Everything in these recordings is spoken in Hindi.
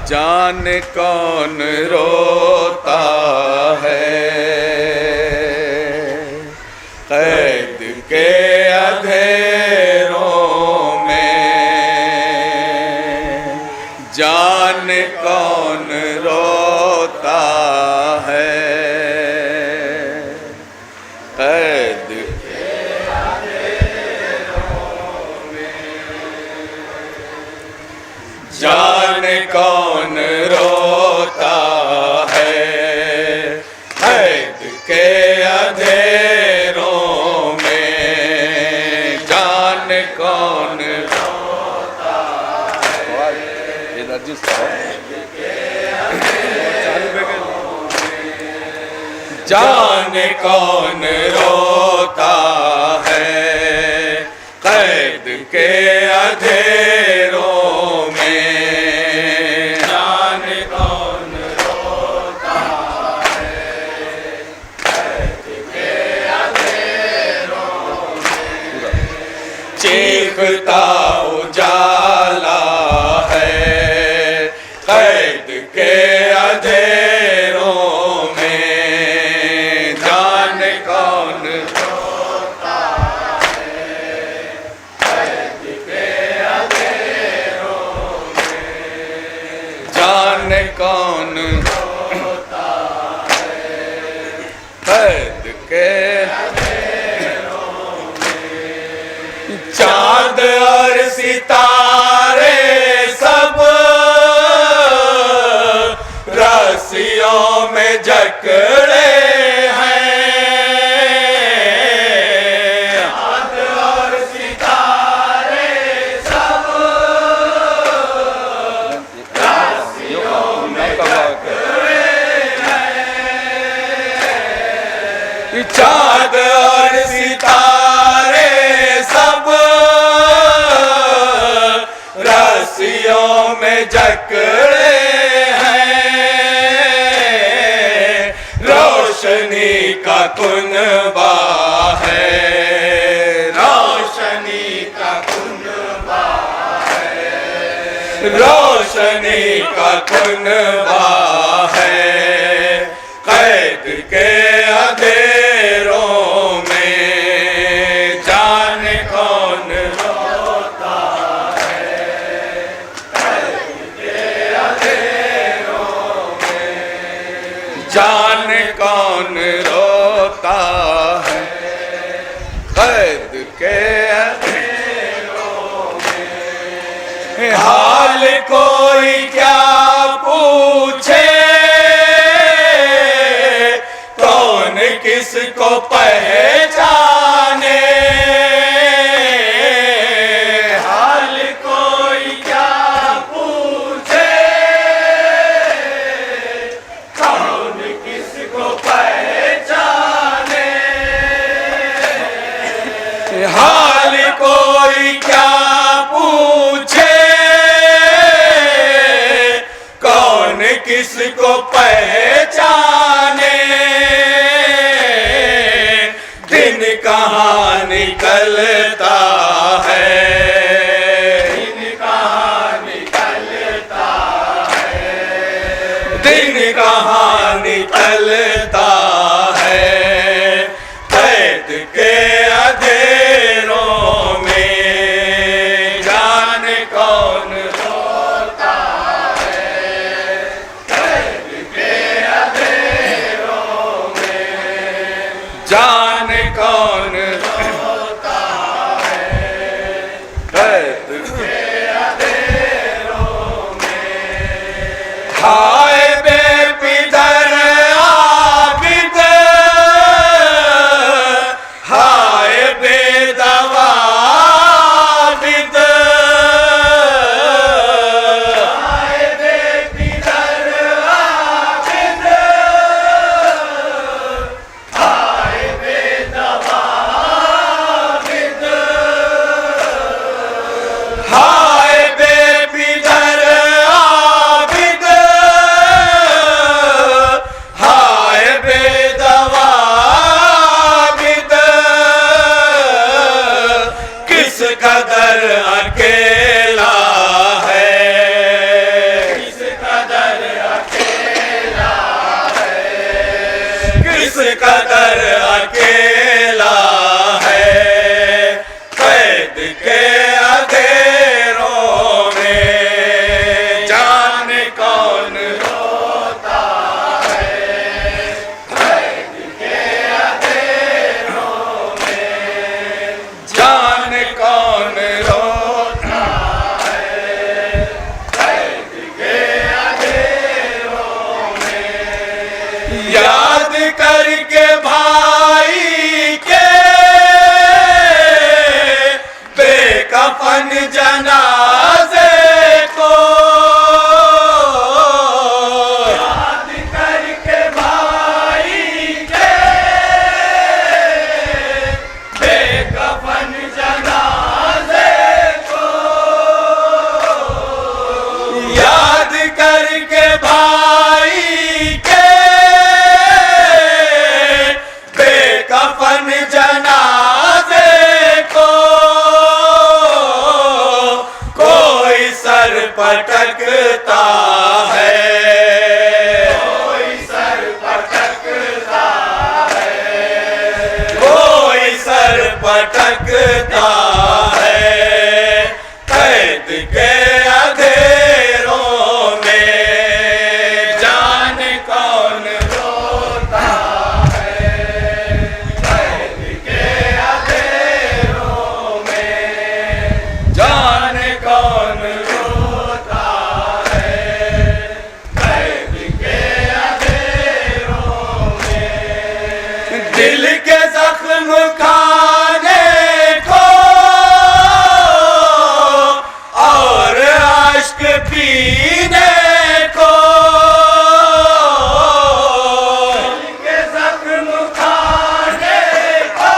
जान कौन रोता है कैद के अंधेरों में, जान कौन रोता है कैद के अंधेरों में, जान कौन रोता है कैद के अंधेरों में, जान कौन रोता है कैद के अंधेरों में, जान कौन रोता है कैद के अंधेरों में, जान कौन रोता है कैद के अंधेरों में, चीखता उजाला है कैद के अंधेरों में, जान कौन रोता है कैद के अंधेरों में, जान कौन रोता है कैद के अंधेरों में, चांद और सितारे सब रस्सियों में जकड़े हैं, चांद और सितारे सब रस्सियों में जकड़े हैं, चांद और सितारे सब रस्सियों में जकड़े हैं, रोशनी का कुनबा है, रोशनी का कुनबा है, रोशनी का कुनबा है कैद के अंधेरों में, जान कौन रोता है कैद के अंधेरों में, जान कौन रोता है कैद के अंधेरों में, हाल कोई क्या पूछे कौन किसको पहचाने, हाल कोई क्या पूछे कौन किसको पहचाने, हाल कोई क्या पूछे कौन किसको पहचाने, दिन कहाँ निकलता है, दिन कहाँ निकलता है, दिन कहाँ निकलता है कैद के अंधेरों में, जान कौन रोता है कैद के अंधेरों में, जान कौन रोता है कैद के अंधेरों में, हाय बेपिदर आबिद, हाय बेदवा आबिद, हाय बेपिदर आबिद, हाय बेदवा आबिद, हाय बेपिदर आबिद, कदर अकेला है कैद के अंधेरों में, जाने कौन रोता है कैद के अंधेरों में, जाने कौन रोता है कैद के अंधेरों में। याद करके भाई के बेकफन जनाजे को, याद करके भाई के बेकफन जनाजे को, याद करके भाई के बेकफन जनाजे को, कोई सर पटकता है, कोई सर पटकता है, कोई सर पटकता है कैद के अंधेरों में, जाने कौन रोता है कैद के अंधेरों में, जाने कौन रोता है कैद के अंधेरों में। दिल के जख्म खाने को और अश्क पीने को, दिल के जख्म खाने को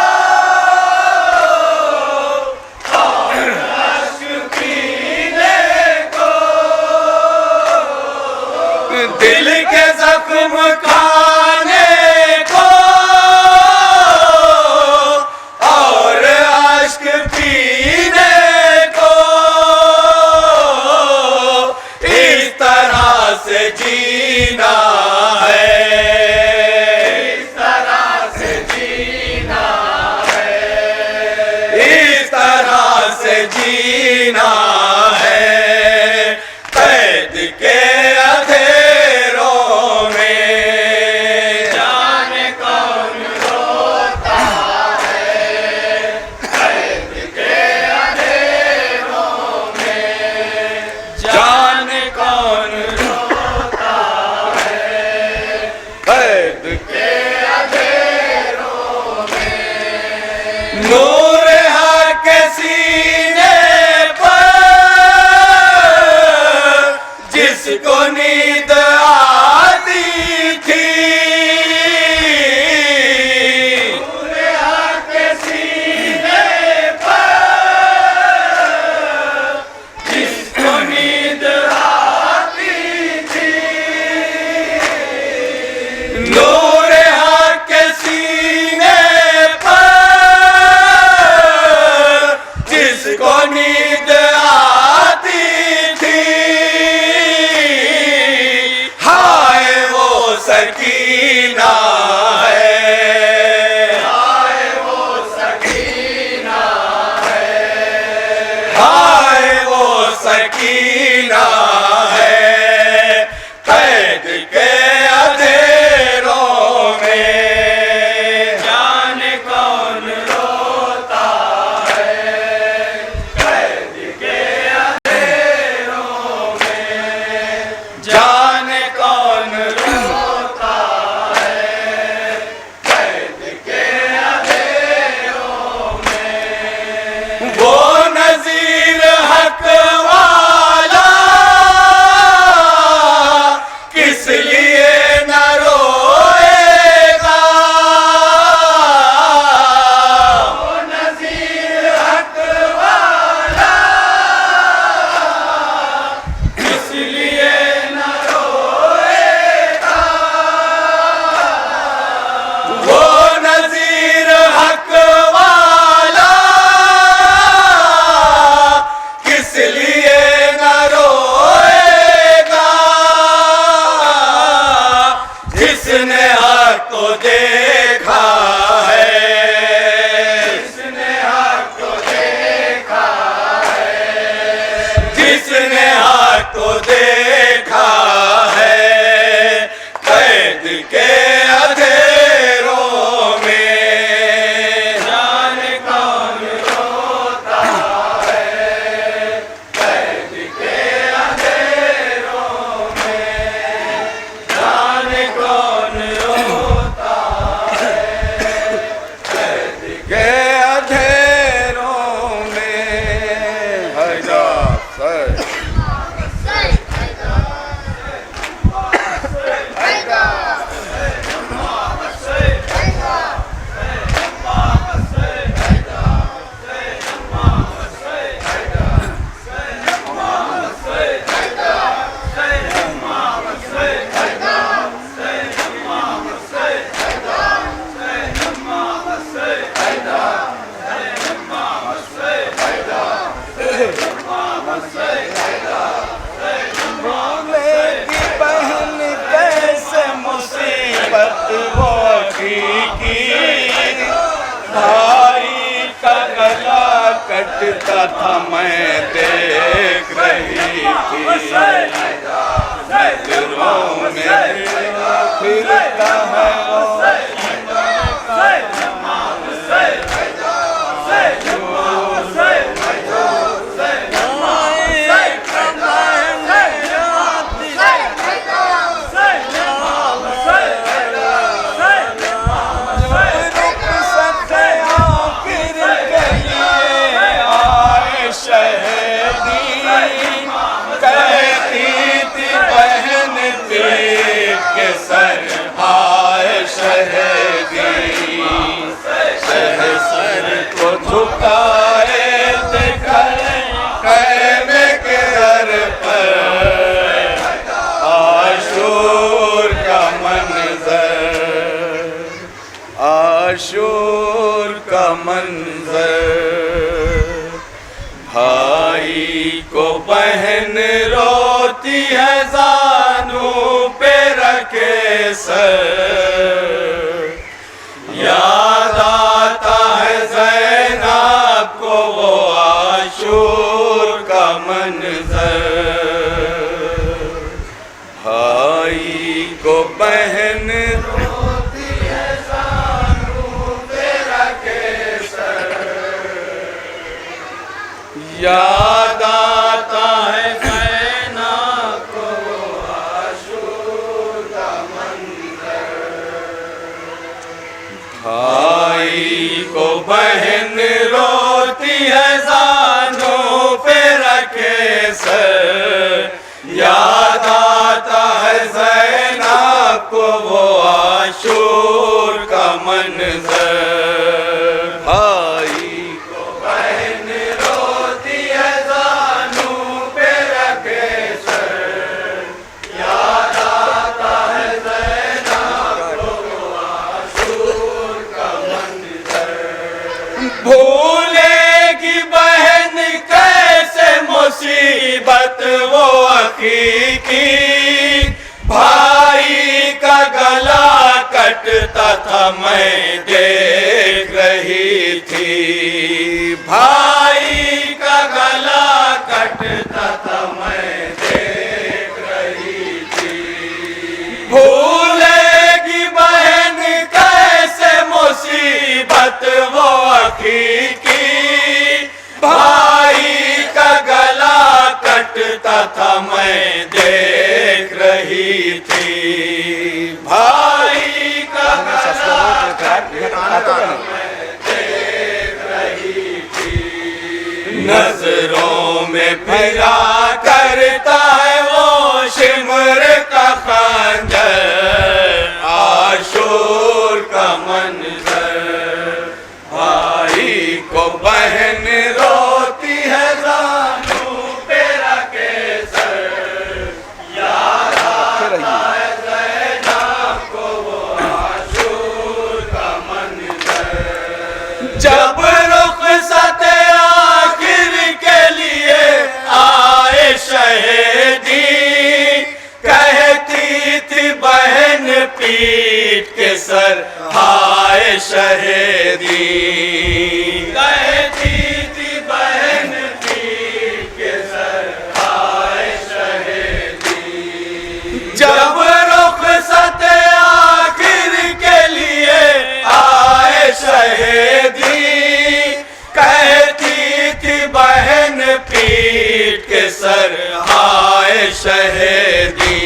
और अश्क पीने को, दिल के जख्म खाने को और अश्क पीने को, इस तरह से जीना है, इस तरह से जीना है, इस तरह से जीना है कैद के अंधेरों में, जाने कौन रोता है कैद के अंधेरों में, जाने कौन रोता है कैद के अंधेरों में। नूर हक सीने पर जिसको नींद आती थी, नूर हक सीने पर जिसको नींद आती थी, नूर हक सीने पर जिसको नींद आती थी, हाय वो सकीना है, हाय वो सकीना है, हाय वो सकीना है कैद के अंधेरों में, जाने कौन रोता है कैद के अंधेरों में, जाने कौन रोता है कैद के अंधेरों में। वो नज़ीर हक वाला किस लिए न रोएगा, वो नज़ीर हक वाला किस लिए न रोएगा, वो नज़ीर हक वाला किस लिए न रोएगा, जिसने हक को दे फिरता था मैं देख रही थी, नजरों में फिरता है वो आशूर का मंजर। भाई को बहन रोती है जानू पे रखे सर, याद आता है ज़ैनब को वो आशूर का मंजर। भाई को बहन याद आता है ज़ैनब को वो आशूर का मंजर। भाई को बहन रोती है जानों पे रखे सर, याद आता है ज़ैनब को वो आशूर का मंजर। भाई भूलेगी बहन कैसे मुसीबत वो अखी की, भाई का गला कटता था मैं देख रही थी, भाई का गला कटता था मैं देख रही थी। भूलेगी बहन कैसे मुसीबत वो की, भाई का गला कटता था मैं देख रही थी, भाई का गला कटता था मैं देख रही थी। नजरों में फिरा करता है वो शिमर का खंजर, आशूर का मंजर। भाई को बहन रोती है जानू पे रखे सर, याद आता है ज़ैनब को वो आशूर का मंजर। जब रुख़सत आखिर के लिए आए शहीदी, कहती थी बहन पीट के सर हाय शहीदी, कहती थी बहन पीट के सर हाय शहीदी। जब रुख़सत आखिर के लिए आए शहीदी, कहती थी बहन पीट के सर हाय शहीदी,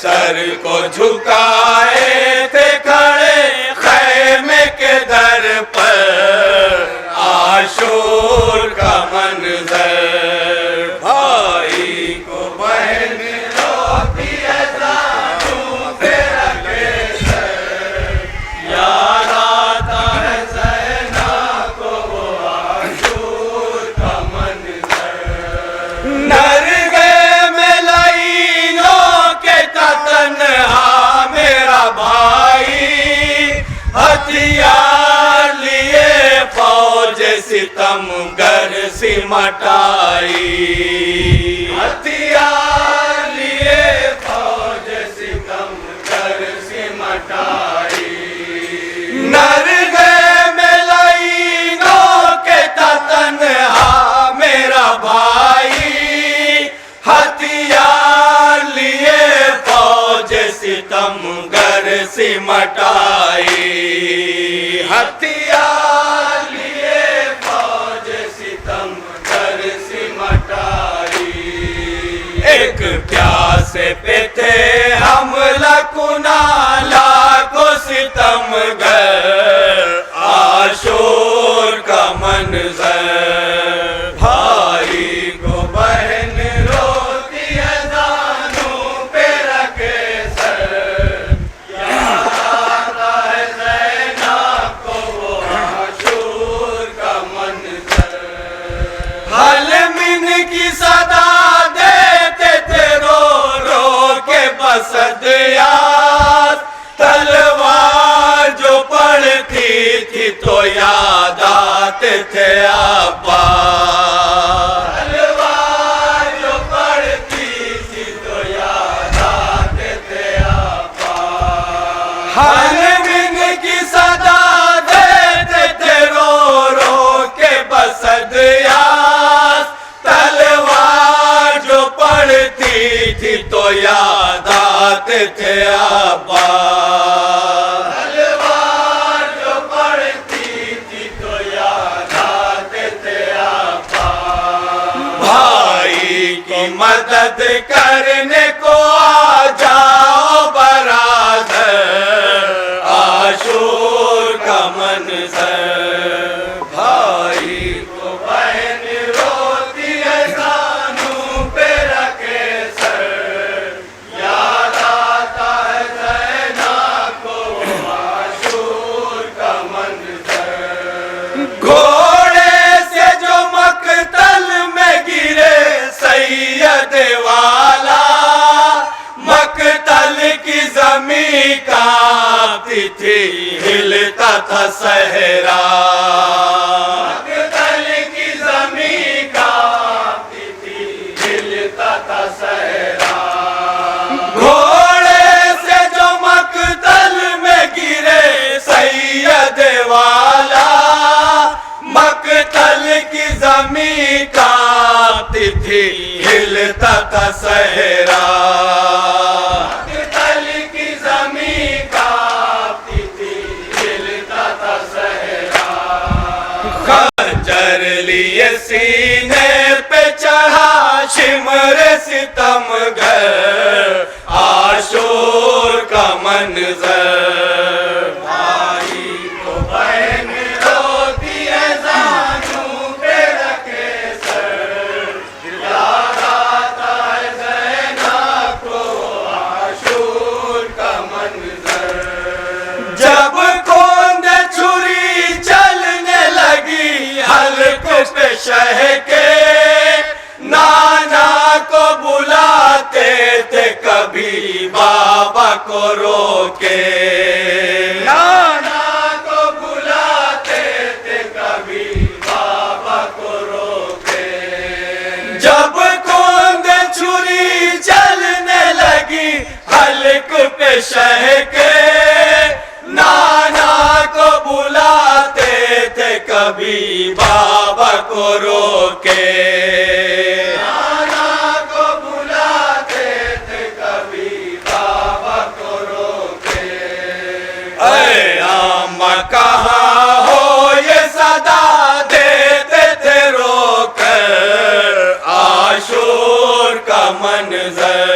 सर को झुकाए थे खड़े खैमे के दर पर, आशूर का मंजर। भाई को बहन रोती है जानू पे रखे सर, याद आता है ज़ैनब को वो आशूर का मंजर। मेरा भाई हथियार लिए फौज सितमगर सिमटाई, हथियार लिए फौज सिमटाई। पे थे हमला कुनाला को सितमगर, आशूर का मंजर। भाई को बहन रोती है दानों पे रखे सर, याद आता है ज़ैनब को वो आशूर का मंजर। हलमिन की सदा देते थे रो रो के बसदियात, तलवार जो पड़ती थी तो याद आते थे अब्बास। तलवार जो पड़ती थी तो याद आते थे अब्बास। हलमिन की सदा देते थे रो रो के बसदियात, तलवार जो पड़ती थी तो याद आते थे अब्बास। तलवार जो पड़ती थी तो याद आते थे अब्बास। भाई की मदद करने को आ जाओ बरादर, आशूर का मंजर। भाई को बहन रोती है दानों पे रखे सर, याद आता है ज़ैनब को आशूर का मंजर। घोड़े से जो मकतल में गिरे सैयद वाला, मकतल की ज़मीं कांपती थी हिलता था सहरा। मकतल की ज़मीं कांपती थी हिलता था सहरा। घोड़े से जो मकतल में गिरे सैयद वाला, मकतल की ज़मीं कांपती थी हिलता था सहरा। मकतल की ज़मीं कांपती थी हिलता था सहरा। खंजर लिए सीने पे चढ़ा शिमर सितमगर, आशूर का मंजर। भाई को बहन रोती है दानों पे रखे सर, याद आता है ज़ैनब को आशूर का मंजर। जब कोंद छुरी चलने लगी हल्क पे शह के, नाना को बुलाते थे कभी बाबा को रोके। नाना को बुलाते थे कभी बाबा को रोके। जब कोंद छुरी चलने लगी हल्क पे शह के, नाना को बुलाते थे कभी बाबा को रोके। नाना को बुलाते थे कभी बाबा को रोके। ऐ अम्मा कहाँ हो ये सदा देते थे रोकर, आशूर का मंजर।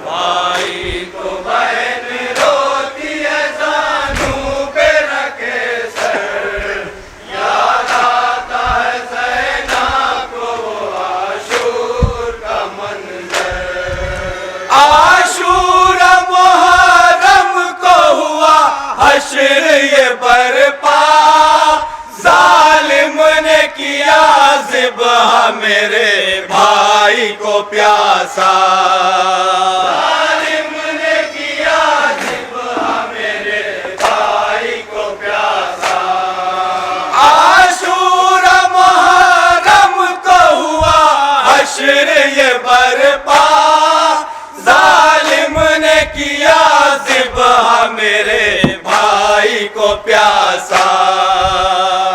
भाई को बहन रोती है दानों पे रखे सर, याद आता है ज़ैनब को आशूर का मंजर। आशूर मुहर्रम को हुआ हश्र ये बरपा, जालिम ने किया ज़िब्ह मेरे भाई को प्यासा। जालिम ने किया ज़िब्ह मेरे भाई को प्यासा। आशूर मुहर्रम को हुआ हश्र ये बरपा, जालिम ने किया ज़िब्ह मेरे भाई को प्यासा।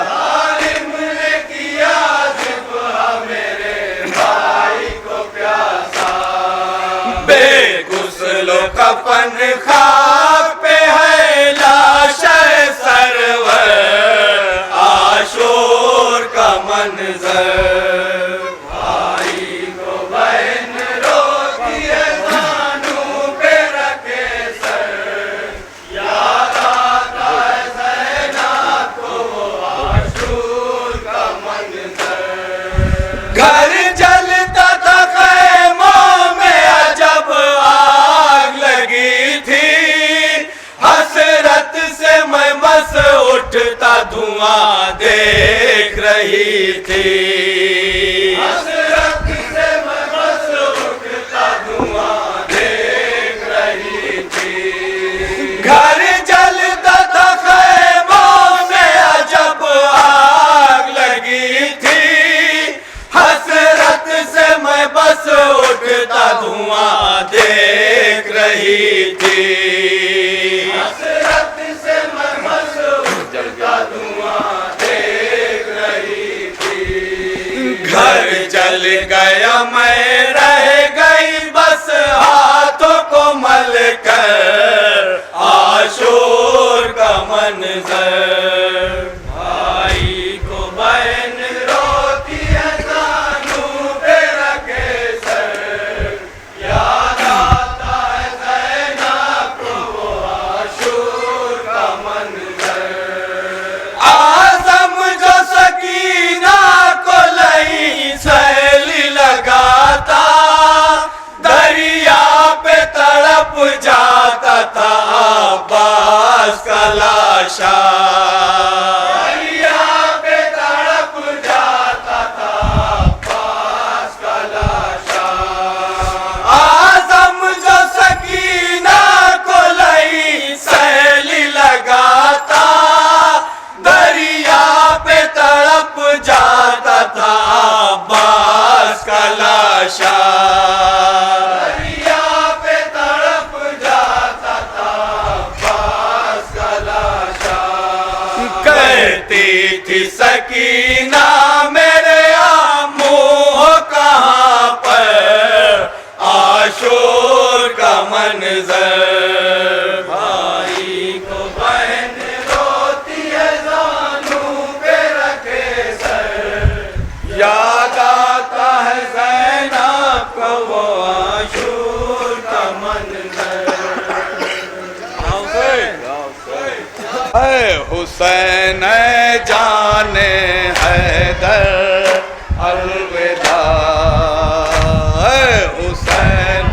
जालिम ने किया ज़िब्ह मेरे भाई को प्यासा। बेगुस्लो कफन खाक पे है लाश सरवर, आशूर का मंजर। भाई को बहन रोती है धुआं देख रही थी। हसरत से मैं बस उठता धुआं देख रही थी। घर जलता था ख़ैमों में अजब आग लगी थी। हसरत से मैं बस उठता धुआं देख रही थी। हसरत से मैं बस उठता धुआं देख रही थी। घर जल गया मैं रह गई बस हाथों को मल कर आशूर का मंजर। भाई को बहन रोती है कानों पे रखे सर। याद आता है ज़ैनब को वो आशूर का मंजर। आज़म जो सकीना को लई सैली लगाता दरिया पे तड़प जाता था अब्बास का लाशा। दरिया पे तड़प जाता था अब्बास का लाशा। आज़म जो सकीना को लई सैली लगाता दरिया पे तड़प जाता था अब्बास का लाशा। दरिया पे तड़प जाता था अब्बास का लाशा। कहती थी सकीना मेरे आमोह कहाँ पर आशूर का मंजर। भाई को बहन रोती है जानू पे रखे सर। याद आता है ज़ैनब को वो आशूर का मंजर। ऐ हुसैन जाने हैदर अलविदा। ऐ हुसैन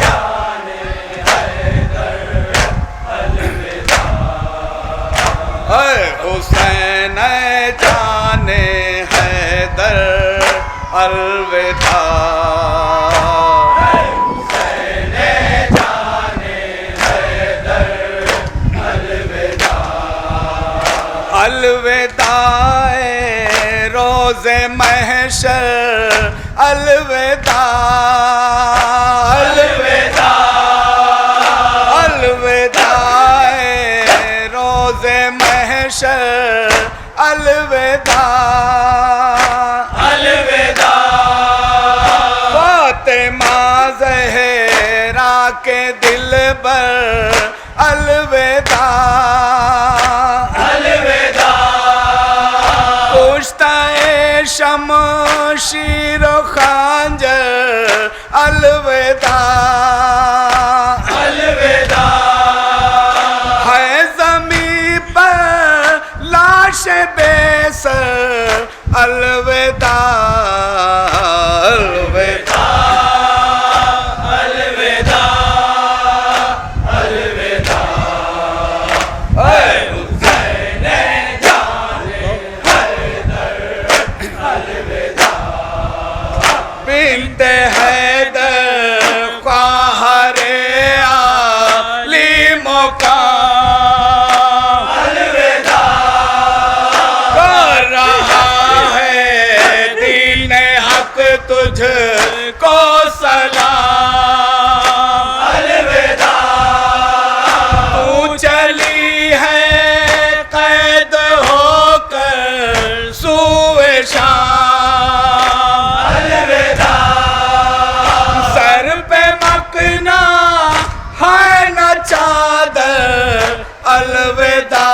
जाने हैदर अलविदा। ऐ हुसैन जाने हैदर अलविदा। अलविदाए रोज़े महशर अलविदा। अलविदा अलविदाए रोज़े महशर अलविदा। अलविदा फातिमा ज़हरा के दिल पर अलविदा। शमशीर खंजर अलविदा। अलविदा है ज़मीं पर लाश बेसर अलविदा। अलविदा अलविदा अलविदा। बिन्त हैदर ख्वाहरे आली मुक़ाम अलविदा कर रहा है दीन हक तुझको सलाम। अलविदा तू चली है कैद होकर सूए शाम। चादर अलविदा।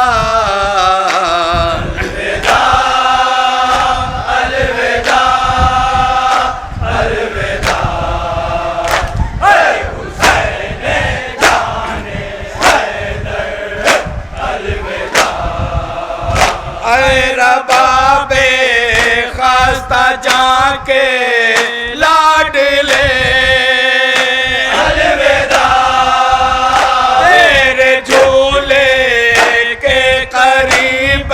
अलविदा अलविदा अलविदा। हुसैन जाने हैदर अलविदा। ऐ रबाबे खास्ता जाके लाडले झूले के करीब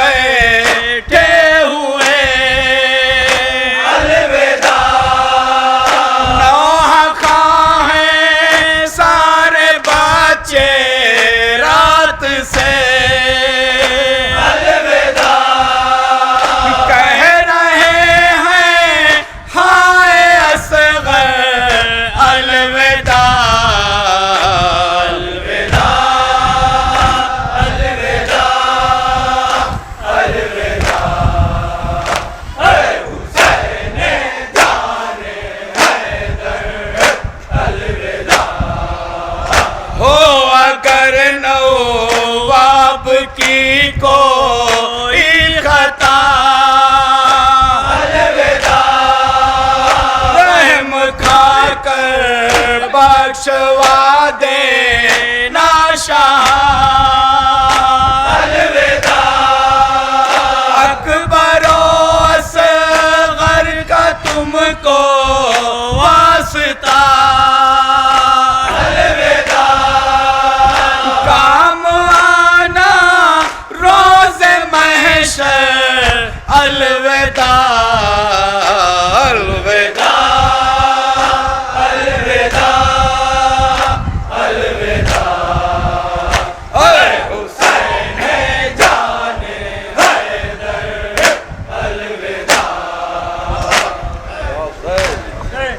दाता